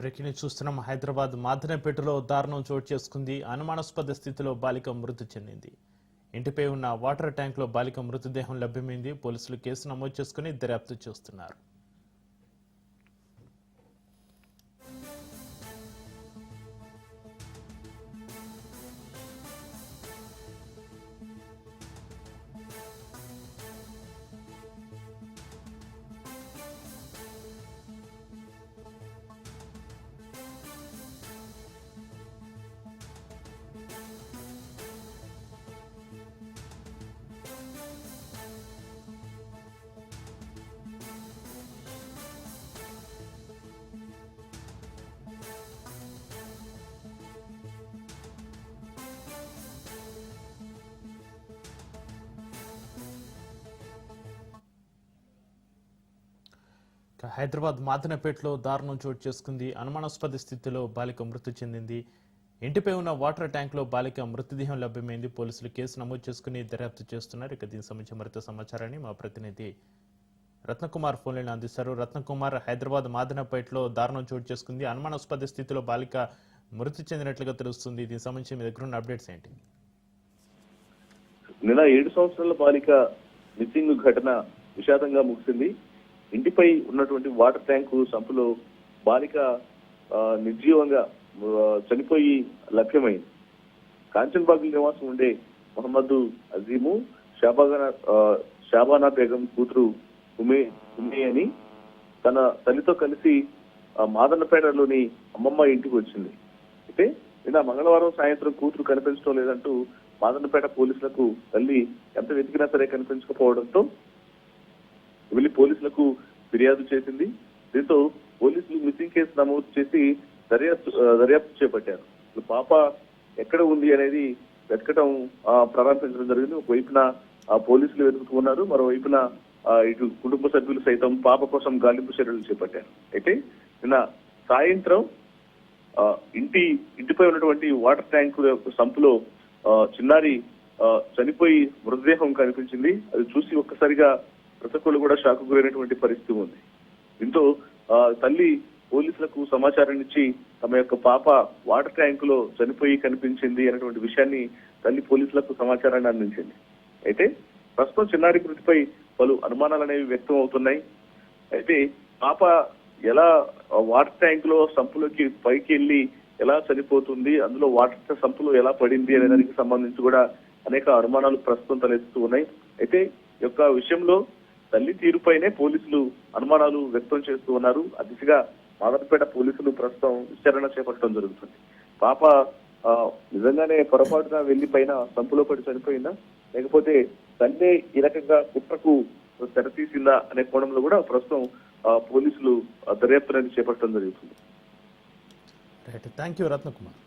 Breaking news చూస్తున్నాం. హైదరాబాద్ మాదనపేటలో దారుణం చోటు చేసుకుంది. అనుమానాస్పద స్థితిలో బాలిక మృతి చెందింది. ఇంటిపై ఉన్న వాటర్ ట్యాంక్లో బాలిక మృతదేహం లభ్యమైంది. పోలీసులు కేసు నమోదు చేసుకుని దర్యాప్తు చేస్తున్నారు. హైదరాబాద్ మాదనపేటలో దారుణం చోటు చేసుకుంది. అనుమానాస్పద స్థితిలో బాలిక మృతి చెందింది. ఇంటిపై ఉన్న వాటర్ ట్యాంక్ లో బాలిక మృతదేహం లభ్యమైంది. పోలీసులు కేసు నమోదు చేసుకుని దర్యాప్తు చేస్తున్నారు. ఇక దీనికి సంబంధించిన మరింత సమాచారాన్ని మా ప్రతినిధి రత్నకుమార్ ఫోన్ లైన్ అందిస్తారు. రత్నకుమార్, హైదరాబాద్ మాదనపేటలో దారుణం చోటు చేసుకుంది. అనుమానాస్పద స్థితిలో బాలిక మృతి చెందినట్లుగా తెలుస్తుంది. దీనికి సంబంధించి మీ దగ్గర ఉన్న అప్డేట్స్ ఏంటి? నిన్న 7 సంవత్సరాల బాలిక మిస్సింగ్ ఘటన విషాదంగా ముగిసింది. ఇంటిపై ఉన్నటువంటి వాటర్ ట్యాంకు సంపులో బాలిక నిర్జీవంగా చనిపోయి లభ్యమైంది. కాంచన్బాగ్ నివాసం ఉండే మహమ్మద్ అజీము షాబానా బేగం కూతురు ఉమే అని తన తల్లితో కలిసి మాదన్నపేటలోని అమ్మమ్మ ఇంటికి వచ్చింది. అయితే నిన్న మంగళవారం సాయంత్రం కూతురు కనిపించడం లేదంటూ మాదన్నపేట పోలీసులకు తల్లి ఎంత వెతికినా సరే కనిపించకపోవడంతో వెళ్లి పోలీసులకు ఫిర్యాదు చేసింది. దీంతో పోలీసులు మిస్సింగ్ కేసు నమోదు చేసి దర్యాప్తు చేపట్టారు. పాప ఎక్కడ ఉంది అనేది వెతకడం ప్రారంభించడం జరిగింది. ఒకవైపున పోలీసులు వెతుకుతున్నారు, మరోవైపున ఇటు కుటుంబ సభ్యులు సైతం పాప కోసం గాలింపు చర్యలు చేపట్టారు. అయితే నిన్న సాయంత్రం ఇంటిపై ఉన్నటువంటి వాటర్ ట్యాంక్ సంపులో చిన్నారి చనిపోయి మృతదేహం కనిపించింది. అది చూసి ఒక్కసారిగా ప్రతి కూడా షాక్ గురైనటువంటి పరిస్థితి ఉంది. దీంతో తల్లి పోలీసులకు సమాచారం ఇచ్చి తమ యొక్క పాప వాటర్ ట్యాంక్ లో చనిపోయి కనిపించింది అనేటువంటి విషయాన్ని తల్లి పోలీసులకు సమాచారాన్ని అందించింది. అయితే ప్రస్తుతం చిన్నారి మృతిపై పలు అనుమానాలు అనేవి వ్యక్తం అవుతున్నాయి. అయితే పాప ఎలా వాటర్ ట్యాంక్ లో సంపులోకి పైకి వెళ్ళి ఎలా చనిపోతుంది, అందులో వాటర్ సంపులో ఎలా పడింది అనే దానికి సంబంధించి కూడా అనేక అనుమానాలు ప్రస్తుతం తలెత్తుతూ ఉన్నాయి. అయితే ఈ యొక్క విషయంలో తల్లి తీరుపైనే పోలీసులు అనుమానాలు వ్యక్తం చేస్తూ ఉన్నారు. ఆ దిశగా మాదనపేట పోలీసులు ప్రస్తుతం విచారణ చేపట్టడం జరుగుతుంది. పాప నిజంగానే పొరపాటున వెళ్లి పైన సంపులో పడి చనిపోయిందా, లేకపోతే తల్లి ఈ రకంగా కుట్రకు తెరతీసిందా అనే కోణంలో కూడా ప్రస్తుతం పోలీసులు దర్యాప్తు అనేది చేపట్టడం జరుగుతుంది. Thank you Ratnakumar.